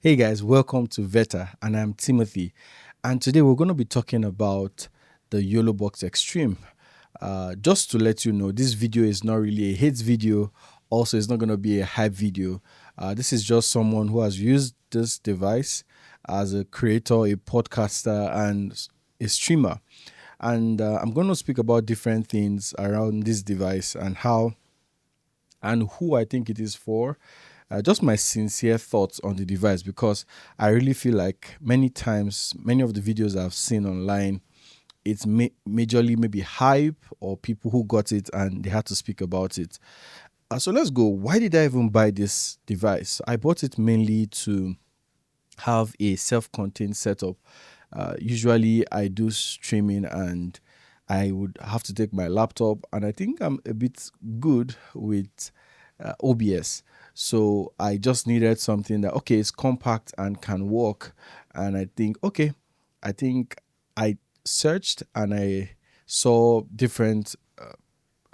Hey guys, welcome to Vetar, and I'm Timothy. And today we're going to be talking about the YoloBox Extreme. Just to let you know, this video is not really a hate video. Also, it's not going to be a hype video. This is just someone who has used this device as a creator, a podcaster, and a streamer. And I'm going to speak about different things around this device and how and who I think it is for. Just my sincere thoughts on the device because I really feel like many times, many of the videos I've seen online, it's majorly maybe hype or people who got it and they had to speak about it. So let's go. Why did I even buy this device? I bought it mainly to have a self-contained setup. Usually I do streaming and I would have to take my laptop, and I think I'm a bit good with OBS. So I just needed something that, okay, it's compact and can work. And I think, okay, I think I searched and I saw different,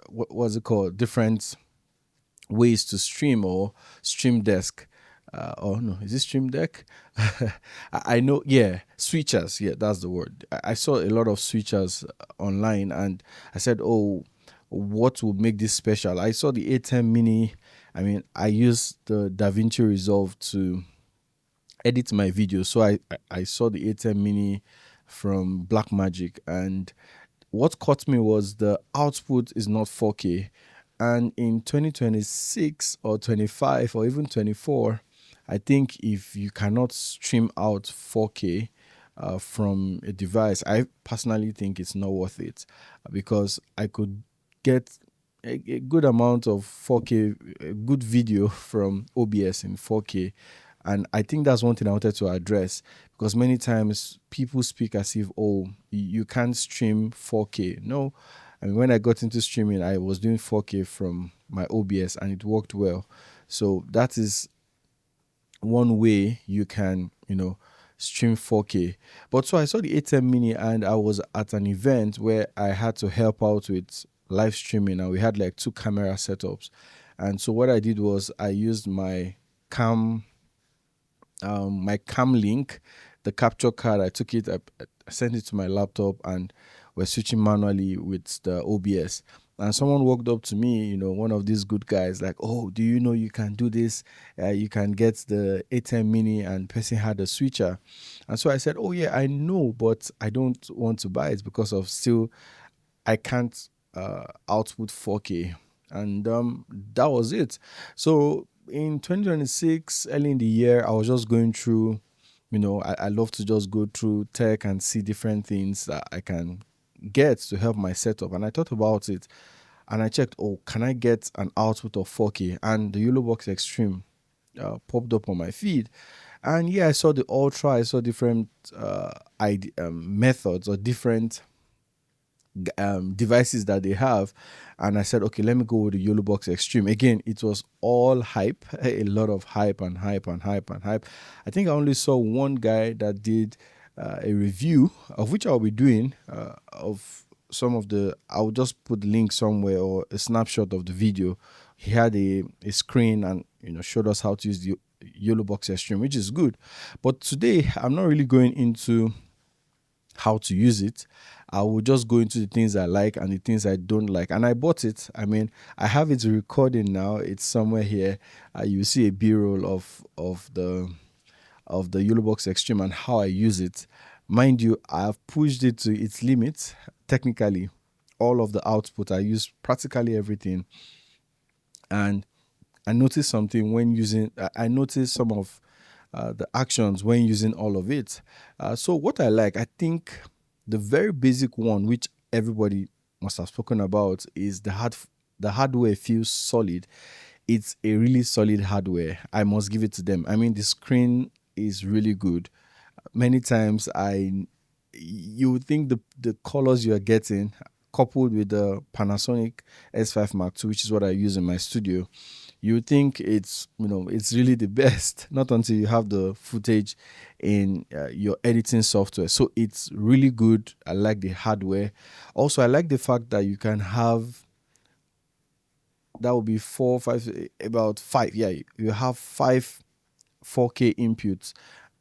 what was it called? Different ways to stream or stream desk. Oh no, is it stream deck? I know, yeah, switchers. Yeah, that's the word. I saw a lot of switchers online, and I said, oh, what would make this special? I saw the ATEM Mini. I mean, I used the DaVinci Resolve to edit my video, so I saw the ATEM Mini from Blackmagic, and what caught me was the output is not 4K. And in 2026 or 25 or even 24, I think if you cannot stream out 4K from a device, I personally think it's not worth it because I could get a good amount of 4K, a good video from OBS in 4K. And I think that's one thing I wanted to address because many times people speak as if, oh, you can't stream 4K. No, I mean, when I got into streaming, I was doing 4K from my OBS and it worked well. So that is one way you can, stream 4K. But so I saw the ATEM Mini and I was at an event where I had to help out with live streaming and we had like two camera setups. And so what I did was I used cam my cam link, the capture card. I took it, I sent it to my laptop, and we're switching manually with the OBS. And someone walked up to me, one of these good guys, like, "Oh, do you know you can do this? You can get the ATEM Mini," and person had a switcher. And so I said, "Oh yeah, I know, but I don't want to buy it because of still I can't output 4K." And that was it. So in 2026, early in the year, I was just going through, I love to just go through tech and see different things that I can get to help my setup. And I thought about it and I checked, oh, can I get an output of 4K? And the YoloBox Extreme popped up on my feed. And yeah, I saw the Ultra, I saw different methods or different devices that they have, and I said, okay, let me go with the YoloBox Extreme. Again, it was all hype, a lot of hype and hype and hype and hype. I think I only saw one guy that did a review, of which I'll be doing, of some of the, I'll just put the link somewhere or a snapshot of the video. He had a screen and showed us how to use the YoloBox Extreme, which is good. But today I'm not really going into how to use it. I will just go into the things I like and the things I don't like. And I bought it. I mean, I have it recording now. It's somewhere here. You see a B-roll of the YoloBox Extreme and how I use it. Mind you, I've pushed it to its limits. Technically, all of the output, I use practically everything. And I noticed something when using, I noticed some of the actions when using all of it. So what I like, I think the very basic one, which everybody must have spoken about, is the hardware feels solid. It's a really solid hardware. I must give it to them. I mean, the screen is really good. Many times you would think the colors you're getting coupled with the Panasonic S5 Mark II, which is what I use in my studio, you think it's really the best, not until you have the footage in your editing software. So it's really good. I like the hardware. Also, I like the fact that you can have, that would be four, five, about five. Yeah, you have 4K inputs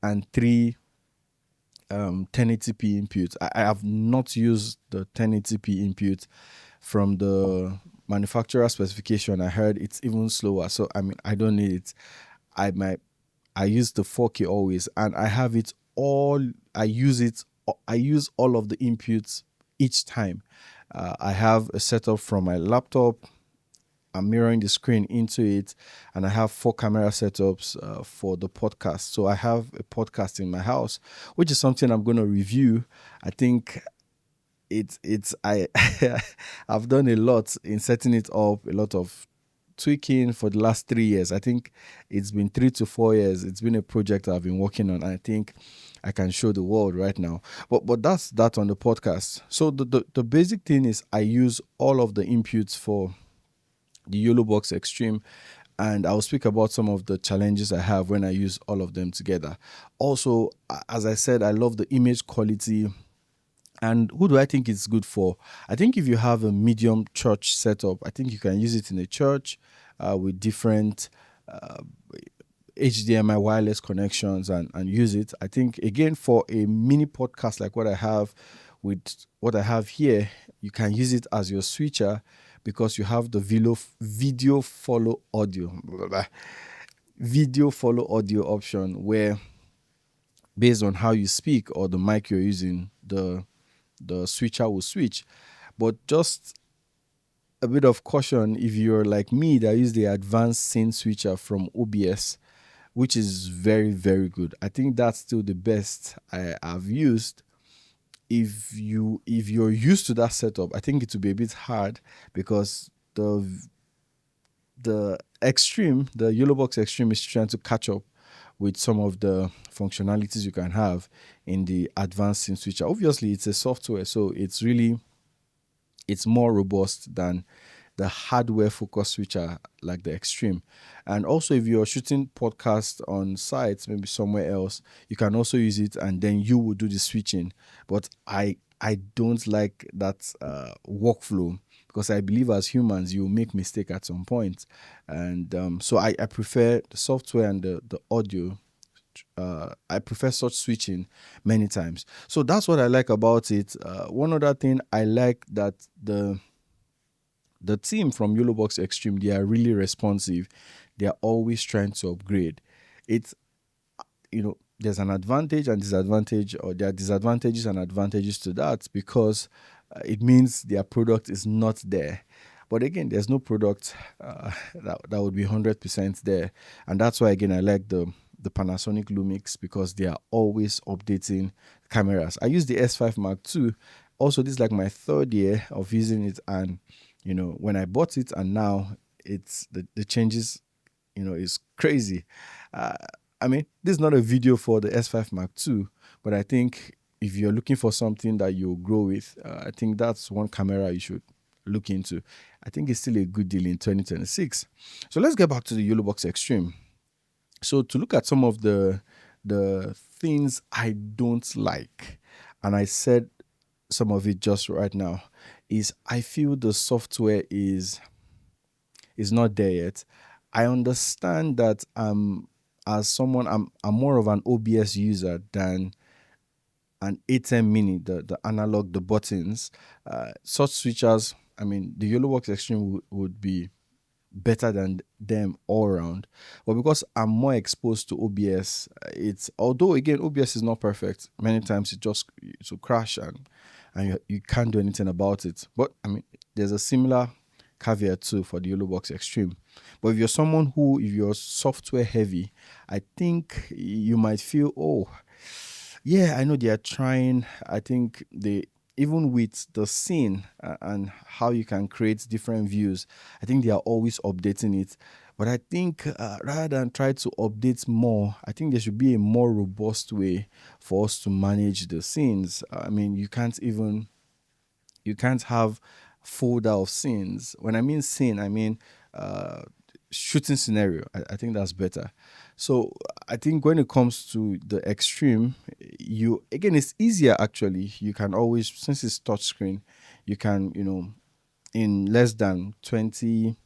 and three 1080p inputs. I have not used the 1080p input from the manufacturer specification. I heard it's even slower, so I mean I don't need it. I use the 4K always, and I have it all. I use it. I use all of the inputs each time. I have a setup from my laptop. I'm mirroring the screen into it, and I have 4 camera setups for the podcast. So I have a podcast in my house, which is something I'm going to review. I think I I've done a lot in setting it up, a lot of tweaking for the last 3 years. I think it's been 3 to 4 years. It's been a project I've been working on. I think I can show the world right now. But that's that on the podcast. So the basic thing is I use all of the inputs for the YoloBox Extreme, and I'll speak about some of the challenges I have when I use all of them together. Also, as I said, I love the image quality. And who do I think it's good for? I think if you have a medium church setup, I think you can use it in a church with different HDMI wireless connections and use it. I think, again, for a mini podcast like what I have with what I have here, you can use it as your switcher because you have the video follow audio, video follow audio option where, based on how you speak or the mic you're using, the switcher will switch. But just a bit of caution if you're like me that use the advanced scene switcher from OBS, which is very, very good. I think that's still the best I've used. If you're used to that setup, I think it will be a bit hard because the Extreme, the YoloBox Extreme, is trying to catch up with some of the functionalities you can have in the advanced scene switcher. Obviously, it's a software, so it's more robust than the hardware focused switcher like the Extreme. And also, if you're shooting podcasts on sites, maybe somewhere else, you can also use it, and then you will do the switching. But I don't like that workflow because I believe as humans you will make mistake at some point, and so I prefer the software and the audio. I prefer such switching many times. So that's what I like about it. One other thing I like that the team from YoloBox Extreme, they are really responsive. They are always trying to upgrade. It's, there's an advantage and disadvantage, or there are disadvantages and advantages to that because it means their product is not there. But again, there's no product that would be 100% there. And that's why, again, I like the Panasonic Lumix because they are always updating cameras. I use the S5 Mark II. Also, this is like my 3rd year of using it. And, when I bought it and now it's the changes, is crazy. I mean, this is not a video for the S5 Mark II, but I think if you're looking for something that you'll grow with, I think that's one camera you should look into. I think it's still a good deal in 2026. So let's get back to the YoloBox Extreme. So to look at some of the things I don't like, and I said some of it just right now, is I feel the software is not there yet. I understand that as someone, I'm more of an OBS user than an ATEM Mini, the analog, the buttons. Such switchers, I mean, the YoloBox Extreme would be better than them all around. But because I'm more exposed to OBS, although again OBS is not perfect, many times it will crash and you can't do anything about it. But I mean, there's a similar caveat too for the YoloBox Extreme. But if you're software heavy, I think you might feel, oh yeah, I know they are trying. I think even with the scene and how you can create different views, I think they are always updating it. But I think rather than try to update more, I think there should be a more robust way for us to manage the scenes. I mean, you can't have folder of scenes. When I mean scene, I mean shooting scenario. I think that's better. So I think when it comes to the Extreme, it's easier actually. You can always, since it's touchscreen, you can, in less than 20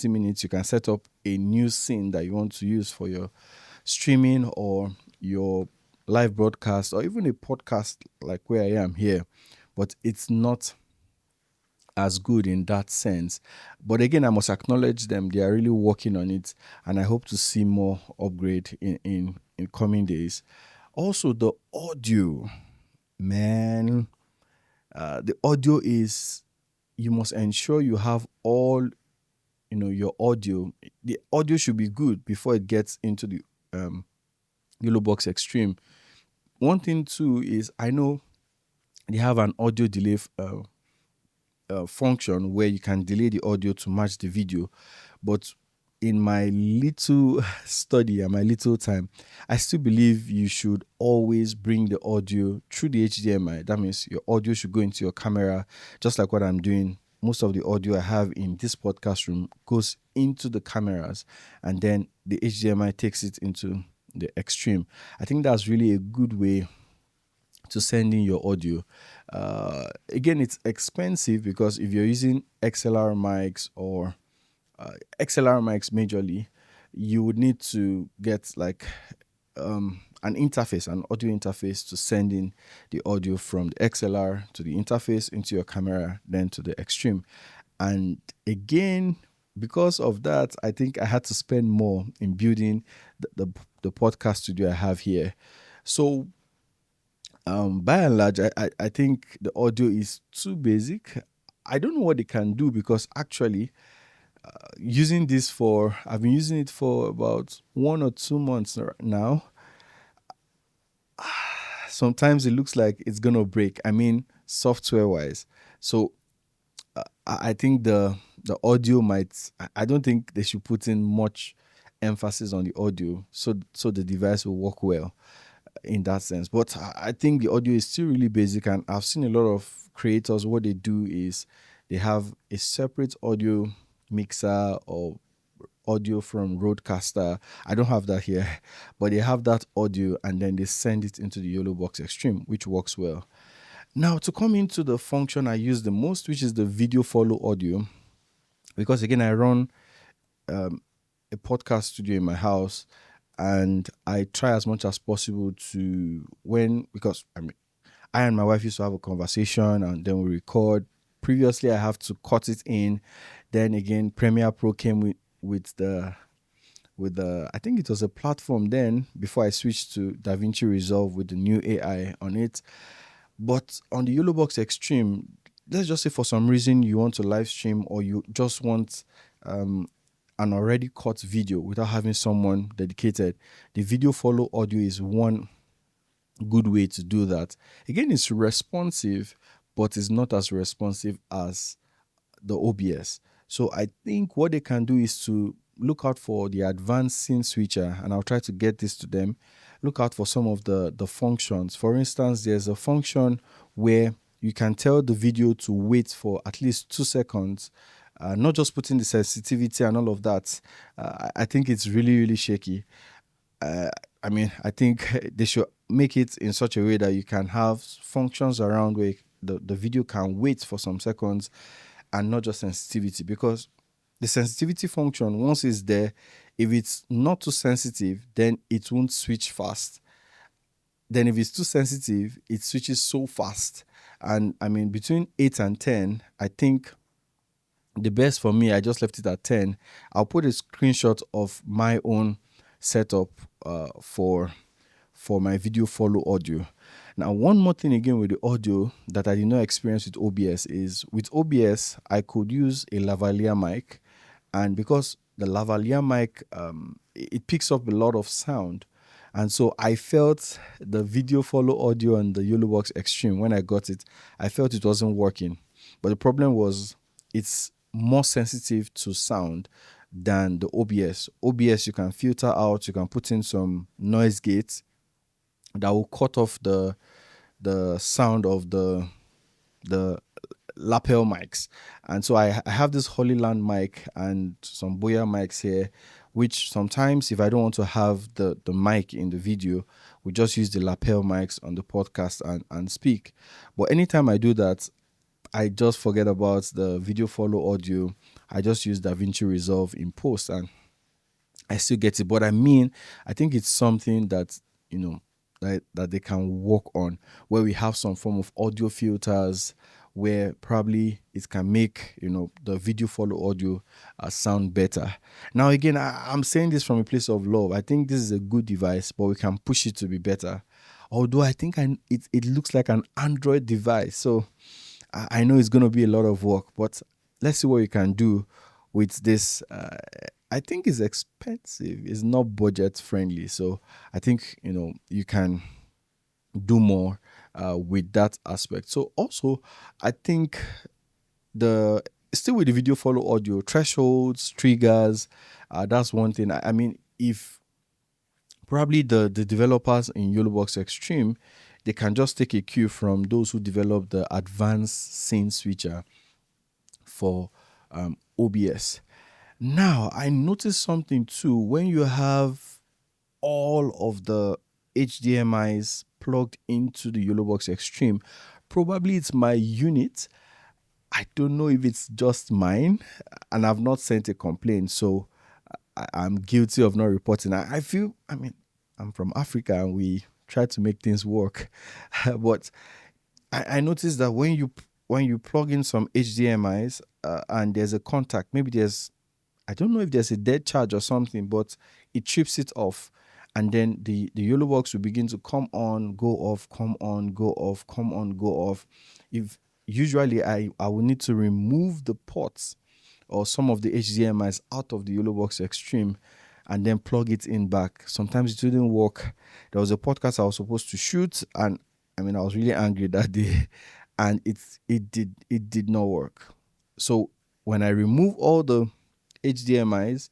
minutes, you can set up a new scene that you want to use for your streaming or your live broadcast or even a podcast like where I am here, but it's not as good in that sense. But again, I must acknowledge them. They are really working on it, and I hope to see more upgrade in coming days. Also, the audio, man, the audio is, you must ensure you have all, your audio. The audio should be good before it gets into the um, YoloBox Extreme. One thing too is I know they have an audio delay function where you can delay the audio to match the video. But in my little study and my little time, I still believe you should always bring the audio through the HDMI. That means your audio should go into your camera, just like what I'm doing. Most of the audio I have in this podcast room goes into the cameras, and then the HDMI takes it into the Extreme. I think that's really a good way to send in your audio. Again, it's expensive because if you're using XLR mics or XLR mics majorly, you would need to get like an interface, an audio interface to send in the audio from the XLR to the interface into your camera, then to the Extreme. And again, because of that, I think I had to spend more in building the podcast studio I have here. So by and large, I think the audio is too basic. I don't know what they can do because actually, I've been using it for about 1 or 2 months now. Sometimes it looks like it's gonna break. I mean, software wise. So I think the audio might. I don't think they should put in much emphasis on the audio, so the device will work well in that sense. But I think the audio is still really basic, and I've seen a lot of creators. What they do is they have a separate audio mixer or audio from Rodecaster. I don't have that here, but they have that audio and then they send it into the YoloBox Extreme, which works well. Now, to come into the function I use the most, which is the video follow audio, because again, I run a podcast studio in my house, and I try as much as possible to because I and my wife used to have a conversation and then we record. Previously, I have to cut it in. Then again, Premiere Pro came with the I think it was a platform then before I switched to DaVinci Resolve with the new AI on it. But on the YoloBox Extreme, let's just say for some reason you want to live stream or you just want an already cut video without having someone dedicated, the video follow audio is one good way to do that. Again, it's responsive, but it's not as responsive as the OBS. So I think what they can do is to look out for the advanced scene switcher, and I'll try to get this to them. Look out for some of the functions. For instance, there's a function where you can tell the video to wait for at least 2 seconds, not just putting the sensitivity and all of that. I think it's really, really shaky. I think they should make it in such a way that you can have functions around where the video can wait for some seconds and not just sensitivity, because the sensitivity function, once it's there, if it's not too sensitive, then it won't switch fast. Then if it's too sensitive, it switches so fast. And I mean, between 8 and 10, I think the best for me, I just left it at 10. I'll put a screenshot of my own setup for my video follow audio. Now, one more thing again with the audio that I did not experience with OBS is with OBS, I could use a lavalier mic. And because the lavalier mic, it picks up a lot of sound. And so I felt the video follow audio on the YoloBox Extreme, when I got it, I felt it wasn't working. But the problem was it's more sensitive to sound than the OBS. OBS, you can filter out, you can put in some noise gates that will cut off the sound of the lapel mics. And so I have this Holy Land mic and some Boya mics here, which sometimes if I don't want to have the mic in the video, we just use the lapel mics on the podcast and speak. But anytime I do that, I just forget about the video follow audio. I just use DaVinci Resolve in post, and I still get it. But I mean, I think it's something that, that they can work on, where we have some form of audio filters, where probably it can make, the video follow audio sound better. Now, again, I'm saying this from a place of love. I think this is a good device, but we can push it to be better. Although I think it looks like an Android device. So I know it's going to be a lot of work, but let's see what you can do with this. I think it's expensive. It's not budget friendly. So I think, you can do more with that aspect. So also, I think the still with the video follow audio thresholds, triggers, that's one thing. I mean, if probably the developers in YoloBox Extreme, they can just take a cue from those who developed the advanced scene switcher for OBS. Now, I noticed something too. When you have all of the HDMIs plugged into the YoloBox Extreme, probably it's my unit. I don't know if it's just mine, and I've not sent a complaint, so I'm guilty of not reporting. I feel, I mean, I'm from Africa and we try to make things work, but I noticed that when you plug in some HDMIs and there's a contact, maybe I don't know if there's a dead charge or something, but it trips it off. And then the YOLO box will begin to come on, go off, come on, go off, come on, go off. If usually I will need to remove the ports or some of the HDMIs out of the YOLO box Extreme and then plug it in back. Sometimes it didn't work. There was a podcast I was supposed to shoot, and I mean I was really angry that day, and it did not work. So when I remove all the HDMIs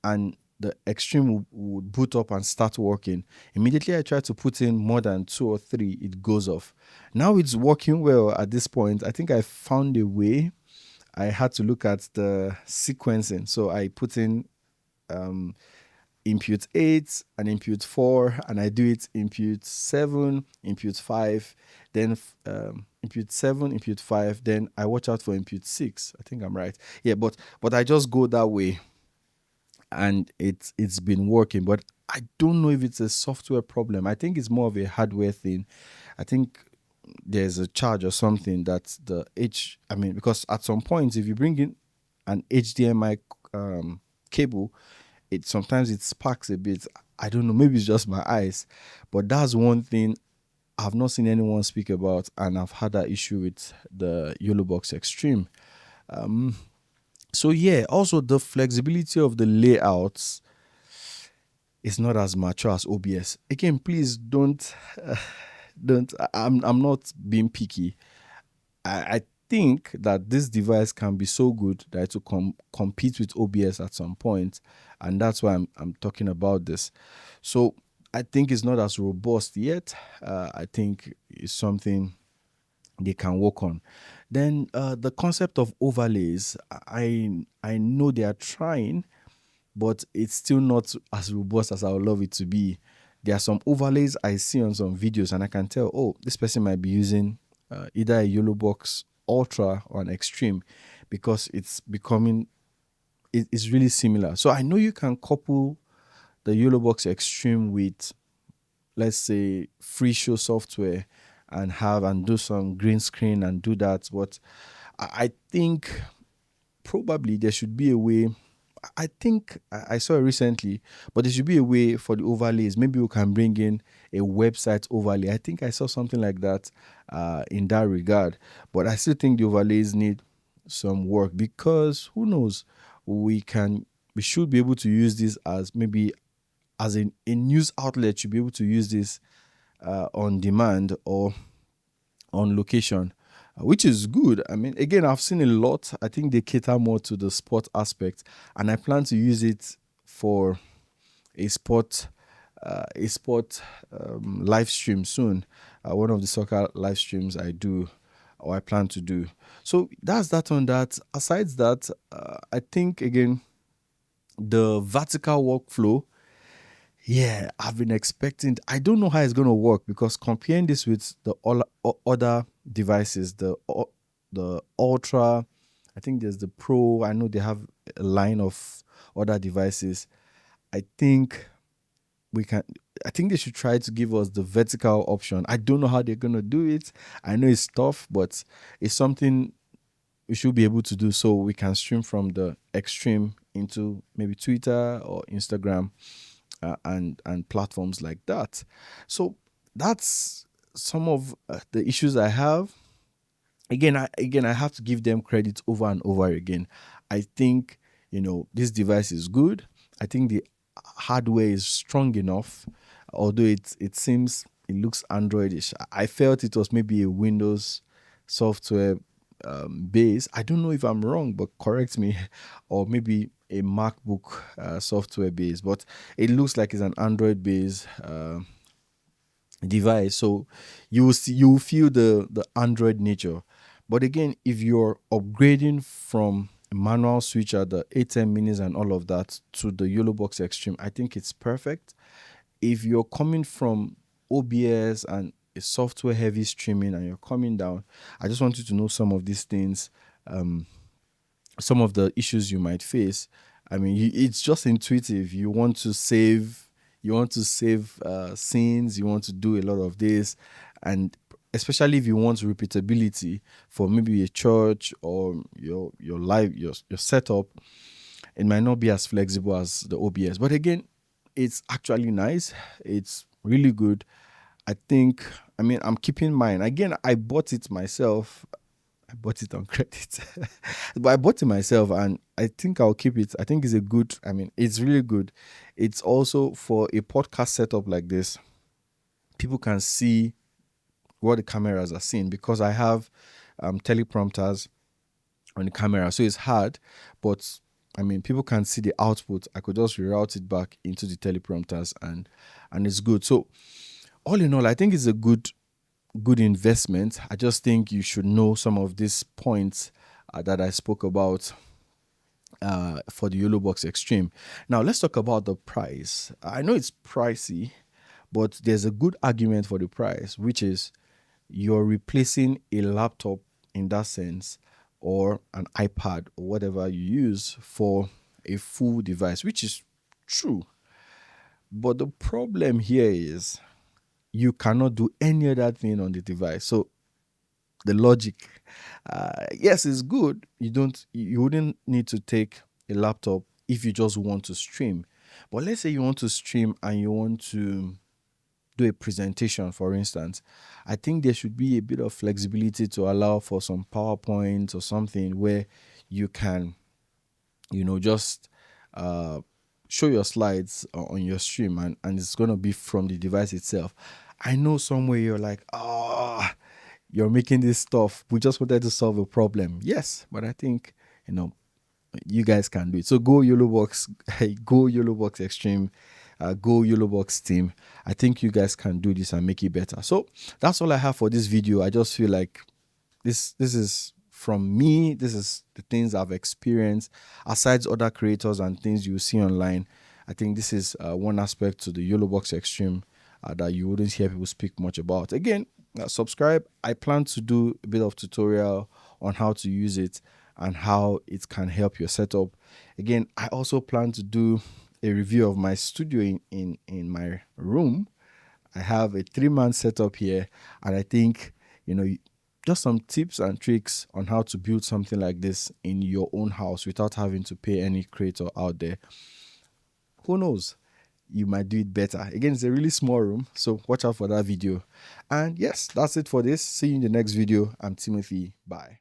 and the Extreme would boot up and start working, immediately I try to put in more than 2 or 3, it goes off. Now it's working well at this point. I think I found a way. I had to look at the sequencing. So I put in input 8 and input 4, and I do it input 7, input 5, then input 7, input 5, then I watch out for input 6. I think I'm right. Yeah, but I just go that way, and it's been working. But I don't know if it's a software problem. I think it's more of a hardware thing. I think there's a charge or something that because at some point, if you bring in an HDMI cable, sometimes it sparks a bit. I don't know, maybe it's just my eyes, but that's one thing I've not seen anyone speak about, and I've had that issue with the YoloBox Extreme. So yeah, also the flexibility of the layouts is not as mature as OBS. Again, please don't. I'm not being picky. I think that this device can be so good that it will compete with OBS at some point, and that's why I'm talking about this. So I think it's not as robust yet. I think it's something they can work on. Then the concept of overlays, I know they are trying, but it's still not as robust as I would love it to be. There are some overlays I see on some videos, and I can tell, oh, this person might be using either a YoloBox Ultra or an Extreme, because it's really similar. So I know you can couple the YoloBox Extreme with, let's say, free show software and do some green screen and do that. But I think probably there should be a way. I think I saw it recently, but there should be a way for the overlays. Maybe we can bring in a website overlay. I think I saw something like that in that regard. But I still think the overlays need some work, because who knows, we should be able to use this as maybe as a news outlet. Should be able to use this on demand or on location, which is good. I mean, again, I've seen a lot. I think they cater more to the sport aspect, and I plan to use it for a sport live stream soon. One of the soccer live streams I do, or I plan to do. So that's that on that. Aside that, I think again the vertical workflow. Yeah, I've been expecting. I don't know how it's going to work, because comparing this with the other devices, the Ultra, I think there's the Pro. I know they have a line of other devices. I think we can I think they should try to give us the vertical option. I don't know how they're gonna do it. I know it's tough, but it's something we should be able to do so we can stream from the extreme into maybe Twitter or Instagram, and platforms like that. So that's some of the issues I have. Again, I have to give them credit over and over again. I think this device is good. I think the hardware is strong enough, although it looks Androidish. I felt it was maybe a Windows software base. I don't know if I'm wrong, but correct me, or maybe a MacBook software base. But it looks like it's an Android base device, so you will feel the Android nature. But again, if you're upgrading from a manual switcher, the ATEM Minis and all of that, to the YoloBox Extreme, I think it's perfect. If you're coming from OBS and a software heavy streaming and you're coming down, I just want you to know some of these things, some of the issues you might face. I mean, it's just intuitive. You want to save scenes, you want to do a lot of this, and especially if you want repeatability for maybe a church or your setup, it might not be as flexible as the OBS. But again, it's actually nice. It's really good. I mean, I'm keeping mine. Again, I bought it myself. I bought it on credit, but I bought it myself, and I think I'll keep it. I think it's a good. I mean, it's really good. It's also for a podcast setup like this. People can see what the cameras are seeing because I have teleprompters on the camera, so it's hard. But I mean, people can see the output. I could just reroute it back into the teleprompters, and it's good. So all in all, I think it's a good investment. I just think you should know some of these points that I spoke about for the YoloBox Extreme. Now, let's talk about the price. I know it's pricey, but there's a good argument for the price, which is you're replacing a laptop in that sense, or an iPad or whatever you use for a full device, which is true. But the problem here is you cannot do any other thing on the device. So the logic, yes, is good. You wouldn't need to take a laptop if you just want to stream. But let's say you want to stream and you want to do a presentation, for instance. I think there should be a bit of flexibility to allow for some PowerPoint or something where you can, just show your slides on your stream, and it's going to be from the device itself. I know somewhere you're like, you're making this stuff. We just wanted to solve a problem. Yes, but I think, you guys can do it. So go YoloBox, go YoloBox Extreme, go YoloBox Team. I think you guys can do this and make it better. So that's all I have for this video. I just feel like this is from me. This is the things I've experienced. Aside other creators and things you see online, I think this is one aspect to the YoloBox Extreme that you wouldn't hear people speak much about. Again, subscribe. I plan to do a bit of tutorial on how to use it and how it can help your setup. Again, I also plan to do a review of my studio in my room. I have a 3-man setup here, and I think, just some tips and tricks on how to build something like this in your own house without having to pay any creator out there. Who knows? You might do it better. Again, it's a really small room, so watch out for that video. And yes, that's it for this. See you in the next video. I'm Timothy. Bye.